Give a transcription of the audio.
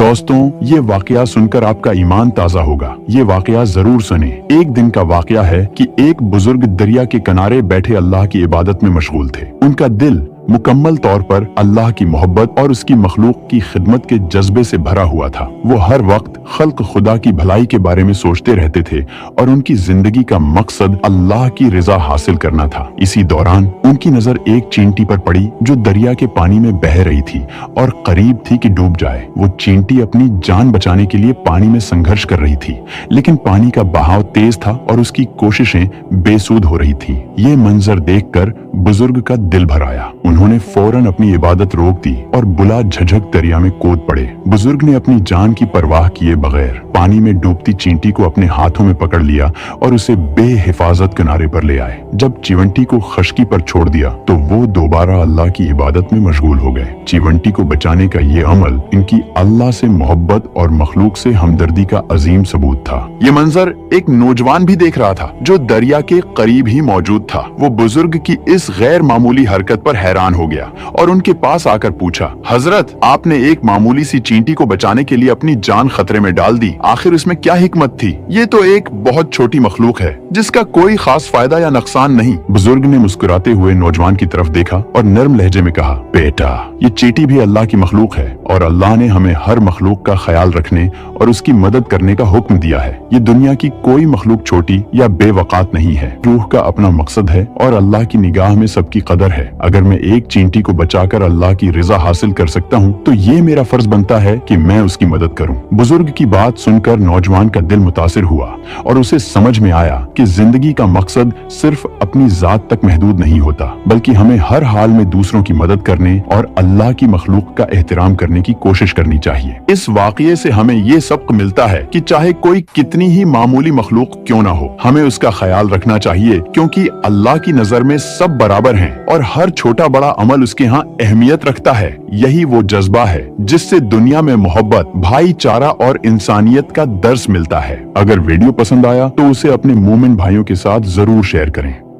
दोस्तों, ये वाकया सुनकर आपका ईमान ताजा होगा। ये वाकया जरूर सुने। एक दिन का वाकया है कि एक बुजुर्ग दरिया के किनारे बैठे अल्लाह की इबादत में मशगूल थे। उनका दिल मुकम्मल तौर पर अल्लाह की मोहब्बत और उसकी मखलूक की खिदमत के जज्बे से भरा हुआ था। वो हर वक्त खल्क खुदा की भलाई के बारे में सोचते रहते थे और उनकी जिंदगी का मकसद अल्लाह की रिजा हासिल करना था। इसी दौरान उनकी नजर एक चींटी पर पड़ी जो दरिया के पानी में बह रही थी और करीब थी कि डूब जाए। वो चींटी अपनी जान बचाने के लिए पानी में संघर्ष कर रही थी, लेकिन पानी का बहाव तेज था और उसकी कोशिशें बेसूद हो रही थी। ये मंजर देखकर बुजुर्ग का दिल भर आया। उन्होंने फौरन अपनी इबादत रोक दी और बुला झझक दरिया में कूद पड़े। बुजुर्ग ने अपनी जान की परवाह किए बगैर पानी में डूबती चींटी को अपने हाथों में पकड़ लिया और उसे बेहिफाजत किनारे पर ले आए। जब चिवंटी को खश्की पर छोड़ दिया तो वो दोबारा अल्लाह की इबादत में मशगूल हो गए। चिवंटी को बचाने का ये अमल इनकी अल्लाह से मोहब्बत और मखलूक से हमदर्दी का अजीम सबूत था। ये मंजर एक नौजवान भी देख रहा था जो दरिया के करीब ही मौजूद था। वो बुजुर्ग की इस गैर मामूली हरकत पर हैरान हो गया और उनके पास आकर पूछा, हजरत, आपने एक मामूली सी चींटी को बचाने के लिए अपनी जान खतरे में डाल दी। आखिर इसमें क्या हिकमत थी? ये तो एक बहुत छोटी मखलूक है जिसका कोई खास फायदा या नुकसान नहीं। बुजुर्ग ने मुस्कुराते हुए नौजवान की तरफ देखा और नर्म लहजे में कहा, बेटा, ये चींटी भी अल्लाह की मखलूक है और अल्लाह ने हमें हर मखलूक का ख्याल रखने और उसकी मदद करने का हुक्म दिया है। ये दुनिया की कोई मखलूक छोटी या बेवकात नहीं है। रूह का अपना मकसद है और अल्लाह की निगाह में सबकी कदर है। अगर मैं एक चींटी को बचाकर अल्लाह की रिजा हासिल कर सकता हूँ तो ये मेरा फर्ज बनता है कि मैं उसकी मदद करूँ। बुजुर्ग की बात सुनकर नौजवान का दिल मुतासिर हुआ और उसे समझ में आया कि जिंदगी का मकसद सिर्फ अपनी जात तक महदूद नहीं होता, बल्कि हमें हर हाल में दूसरों की मदद करने और अल्लाह की मखलूक का एहतराम करने की कोशिश करनी चाहिए। इस वाकये से हमें ये सबक मिलता है कि चाहे कोई कितनी ही मामूली मखलूक क्यों ना हो, हमें उसका ख्याल रखना चाहिए, क्योंकि अल्लाह की नजर में सब बराबर हैं और हर छोटा बड़ा अमल उसके यहाँ अहमियत रखता है। यही वो जज्बा है जिससे दुनिया में मोहब्बत, भाईचारा और इंसानियत का दर्स मिलता है। अगर वीडियो पसंद आया तो उसे अपने मोमिन भाइयों के साथ जरूर शेयर करें।